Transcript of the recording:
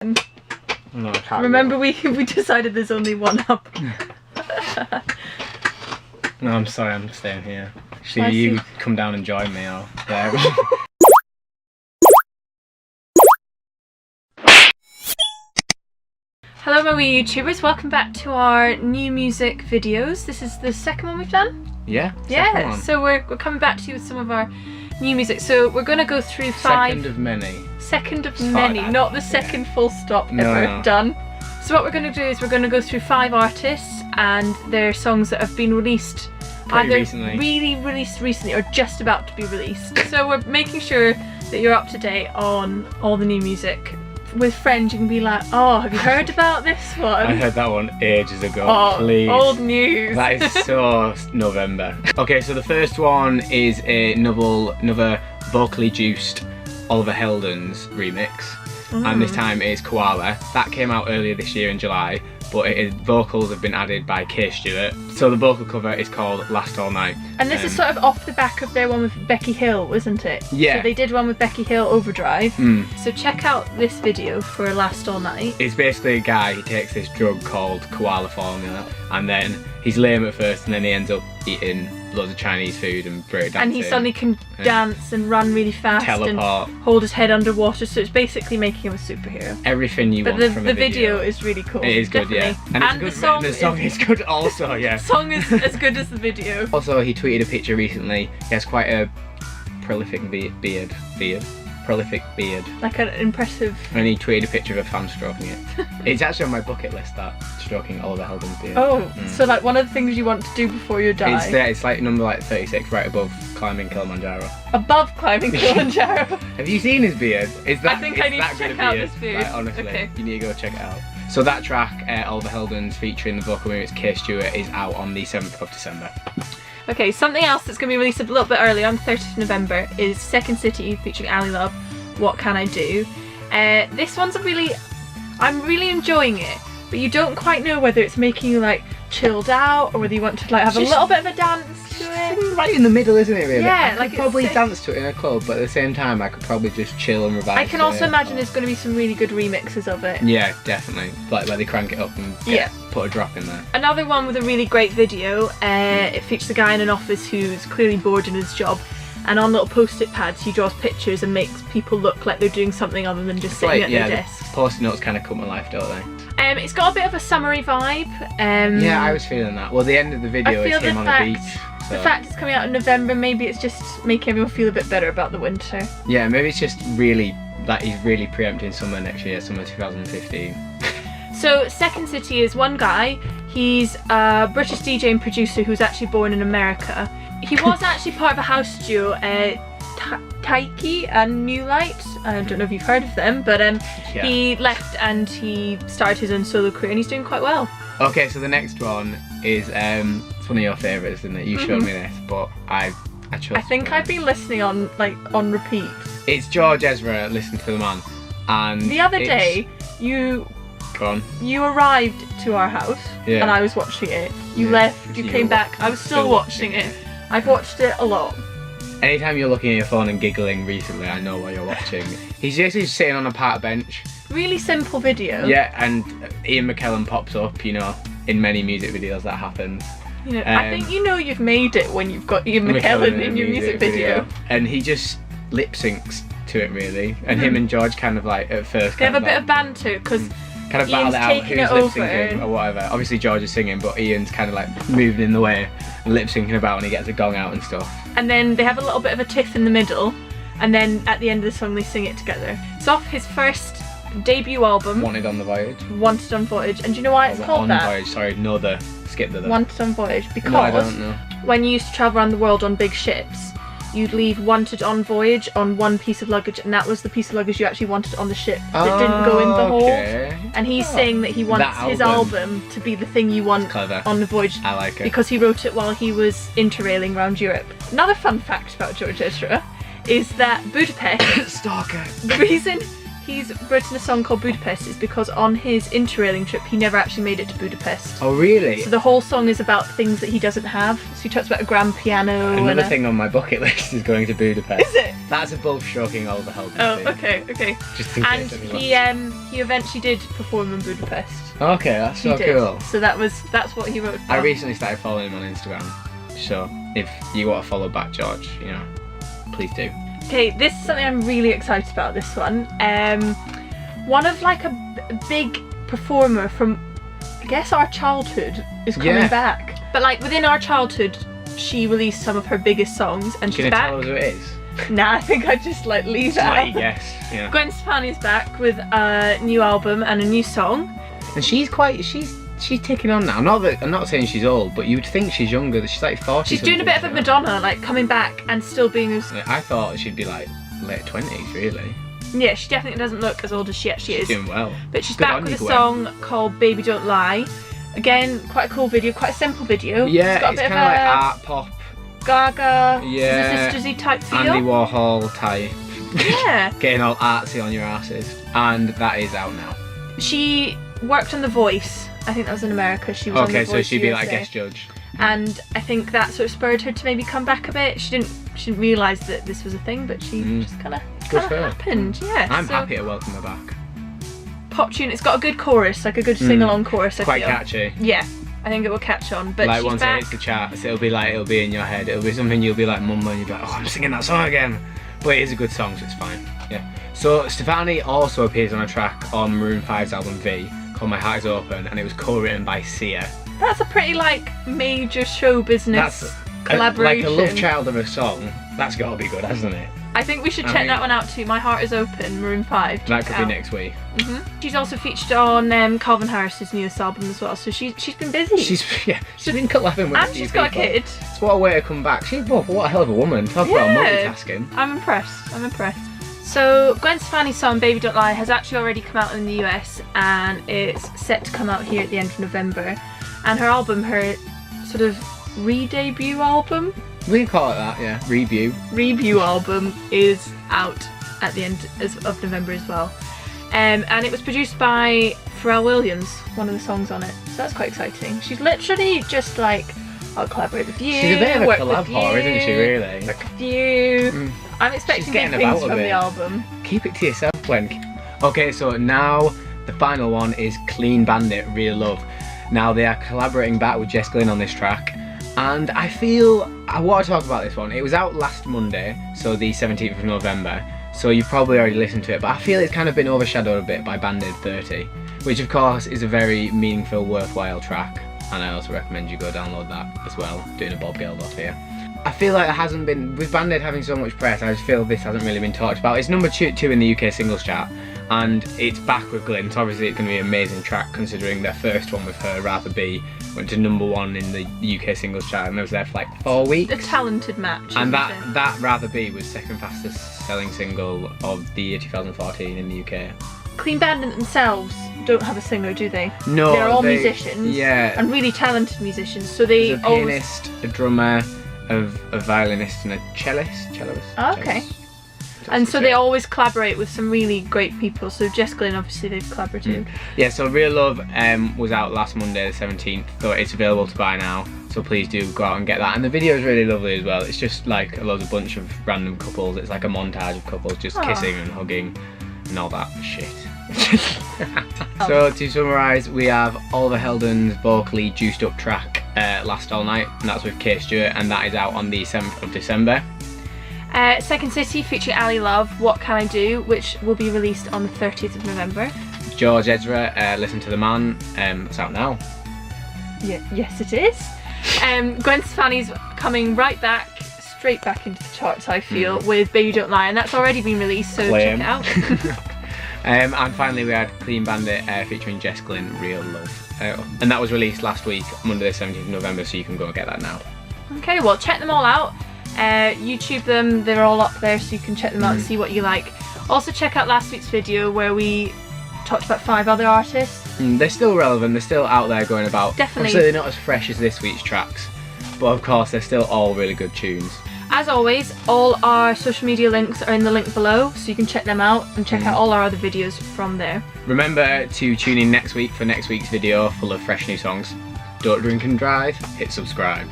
No, I can't. Remember we decided there's only one up. No, I'm sorry, I'm staying here. Actually, you come down and join me, or there. Hello my wee YouTubers, welcome back to our new music videos. This is the second one we've done? Yeah? Yeah, so we're coming back to you with some of our new music. So we're going to go through five... Second of many. Second of many, not the second full stop ever done. So what we're going to do is we're going to go through 5 artists and their songs that have been released either really released recently or just about to be released. So we're making sure that you're up to date on all the new music. With friends you can be like, oh, have you heard about this one? I heard that one ages ago. Oh, please. Old news. That is so November. Okay, so the first one is another vocally juiced Oliver Heldens remix. And this time it is Koala. That came out earlier this year in July, but vocals have been added by Kay Stewart. So the vocal cover is called Last All Night. And this is sort of off the back of their one with Becky Hill, isn't it? Yeah. So they did one with Becky Hill, Overdrive. So check out this video for Last All Night. It's basically a guy, he takes this drug called koala formula, and then he's lame at first, and then he ends up eating loads of Chinese food and breakdancing. And he suddenly can dance and run really fast teleport and hold his head underwater, so it's basically making him a superhero. Everything you want from a video. The video is really cool. It is good, definitely. Yeah. And it's good, the song is good also, yeah. The song is as good as the video. Also, he tweeted a picture recently. He has quite a prolific beard. Prolific beard. Like an impressive... And he tweeted a picture of a fan stroking it. It's actually on my bucket list, that, stroking Oliver Heldens' beard. Oh, so like one of the things you want to do before you die? It's there, it's like number like 36, right above climbing Kilimanjaro. Above climbing Kilimanjaro? Have you seen his beard? I think I need to check out this beard. Like, honestly, okay. You need to go check it out. So that track, Oliver Heldens featuring the vocal remix Kay Stewart, is out on the 7th of December. Okay, something else that's going to be released a little bit earlier on 30th of November is Second City featuring Ali Love, What Can I Do? This one's I'm really enjoying it, but you don't quite know whether it's making you like chilled out or whether you want to like have a little bit of a dance to it. Right in the middle, isn't it, really? Yeah, I could probably dance to it in a club, but at the same time I could probably just chill and revive. I can also imagine there's going to be some really good remixes of it. Yeah, definitely. Like where they crank it up and put a drop in there. Another one with a really great video, it features a guy in an office who's clearly bored in his job, and on little post-it pads he draws pictures and makes people look like they're doing something other than just sitting at their desk. Post-it notes kind of come to life, don't they? It's got a bit of a summery vibe. Yeah, I was feeling that. Well, the end of the video is him on the beach. So. The fact it's coming out in November, maybe it's just making everyone feel a bit better about the winter. Yeah, maybe it's just really, like he's really preempting summer next year, summer 2015. So Second City is one guy. He's a British DJ and producer who's actually born in America. He was actually part of a house duo, Taiki and New Light. I don't know if you've heard of them, but he left and he started his own solo career and he's doing quite well. Okay, so the next one is it's one of your favourites, isn't it? You showed me this, but I think I've been listening on repeat. It's George Ezra, Listen to the Man, and the other day you arrived to our house and I was watching it. You left, you came back, I was still watching it. I've watched it a lot. Anytime you're looking at your phone and giggling recently, I know what you're watching. He's basically sitting on a park bench. Really simple video. Yeah, and Ian McKellen pops up, you know, in many music videos that happens. You know, I think you know you've made it when you've got Ian McKellen in your music video. And he just lip syncs to it, really. And him and George kind of like, at first, they have a bit of banter, because kind of battle it out who's lip syncing or whatever. Obviously George is singing, but Ian's kind of like moving in the way and lip syncing about when he gets a gong out and stuff. And then they have a little bit of a tiff in the middle, and then at the end of the song they sing it together. It's off his first debut album, Wanted on the Voyage. Wanted on Voyage. And do you know why it's called that? On Voyage, sorry, no, skip the Wanted on Voyage, because no, I don't know. When you used to travel around the world on big ships, you'd leave Wanted on Voyage on one piece of luggage, and that was the piece of luggage you actually wanted on the ship that didn't go in the hold. And he's saying that he wants his album to be the thing you want on the voyage. I like it. Because he wrote it while he was interrailing around Europe. Another fun fact about George Ezra is that Budapest... Stalker! The reason he's written a song called Budapest is because on his interrailing trip he never actually made it to Budapest. Oh really? So the whole song is about things that he doesn't have. So he talks about a grand piano. Another thing on my bucket list is going to Budapest. Is it? That's above stroking Oliver Heldens. Oh, okay. Just in and case he eventually did perform in Budapest. Okay, that's so cool. So that's what he wrote about. I recently started following him on Instagram, so if you want to follow back George, you know, please do. Okay, this is something I'm really excited about, this one. One of like a big performer from, I guess, our childhood is coming back. But like within our childhood, she released some of her biggest songs and she's back. Can you tell us who it is? Nah, I think I'd just like leave that let you guess, yeah. Gwen Stefani's back with a new album and a new song. And she's ticking on now. I'm not saying she's old, but you'd think she's younger. She's like 40. She's doing a bit of a Madonna, like coming back and still being as... I thought she'd be like late 20s, really. Yeah, she definitely doesn't look as old as she actually is. She's doing well. But she's back with a song called Baby Don't Lie. Again, quite a cool video, quite a simple video. Yeah, it's kind of like art pop. Gaga, yeah, sistersy type feel. Andy Warhol type. Yeah. Getting all artsy on your asses. And that is out now. She worked on The Voice. I think that was in America. She was on The Voice. Okay, so she'd be like a guest judge. And I think that sort of spurred her to maybe come back a bit. She didn't realise that this was a thing, but she just kind of happened. Yeah. I'm happy to welcome her back. Pop tune. It's got a good chorus, like a good sing-along chorus. I Quite feel. catchy. Yeah. I think it will catch on, but like she's once back. it hits the charts, it'll be in your head. It'll be something you'll be like mumbling. You'll be like, oh, I'm singing that song again. But it is a good song, so it's fine. Yeah. So Stefani also appears on a track on Maroon 5's album V called My Heart Is Open, and it was co-written by Sia. That's a pretty like major show business collaboration. Like a love child of a song. That's got to be good, hasn't it? I think we should check that one out too. My Heart Is Open, Maroon 5. That could be next week. She's also featured on Calvin Harris's newest album as well, so she's been busy. She's been collabing with a few she's got people. a kid. It's what a way to come back. What a hell of a woman. Talk about multitasking. I'm impressed. So Gwen Stefani's song Baby Don't Lie has actually already come out in the US and it's set to come out here at the end of November. And her album, her sort of re-debut album, we can call it that, yeah. Review album is out at the end of November as well. And it was produced by Pharrell Williams, one of the songs on it. So that's quite exciting. She's literally just like, I'll collaborate with you. She's a bit of a collab whore, isn't she, really? Work with you. I'm expecting big things from the album. Keep it to yourself, Gwen. Okay, so now the final one is Clean Bandit, Real Love. Now they are collaborating back with Jess Glynn on this track. And I want to talk about this one. It was out last Monday, so the 17th of November. So you've probably already listened to it, but I feel it's kind of been overshadowed a bit by Band-Aid 30, which of course is a very meaningful, worthwhile track. And I also recommend you go download that as well, doing a Bob Geldof here. I feel like it hasn't been, with Band-Aid having so much press, I just feel this hasn't really been talked about. It's number 2 in the UK singles chart, and it's back with Glynn, so obviously it's going to be an amazing track considering their first one with her, Rather Be, went to number 1 in the UK singles chart and it was there for like 4 weeks. A talented match. And that Rather Be was second fastest selling single of the year 2014 in the UK. Clean Bandit themselves don't have a singer, do they? No. They're all musicians. Yeah. And really talented musicians. So they There's a pianist, a drummer, a violinist and a cellist. Oh, okay. And so they always collaborate with some really great people. So Jess Glynn, obviously, they've collaborated. Yeah, so Real Love was out last Monday the 17th, so it's available to buy now. So please do go out and get that. And the video is really lovely as well. It's just like a bunch of random couples. It's like a montage of couples just kissing and hugging and all that shit. So to summarise, we have Oliver Heldens' vocally juiced up track Last All Night, and that's with Kate Stewart, and that is out on the 7th of December. Second City featuring Ali Love, What Can I Do, which will be released on the 30th of November. George Ezra, Listen to the Man, it's out now. Yeah, yes it is. Gwen Stefani's coming straight back into the charts, I feel, with Baby Don't Lie, and that's already been released, so check it out. And finally we had Clean Bandit featuring Jess Glynn, Real Love. And that was released last week, Monday the 17th of November, so you can go and get that now. Okay, well check them all out. YouTube them, they're all up there so you can check them out and see what you like. Also check out last week's video where we talked about 5 other artists. They're still relevant, they're still out there going about. Definitely. Obviously they're not as fresh as this week's tracks, but of course they're still all really good tunes. As always, all our social media links are in the link below, so you can check them out and check out all our other videos from there. Remember to tune in next week for next week's video full of fresh new songs. Don't drink and drive, hit subscribe.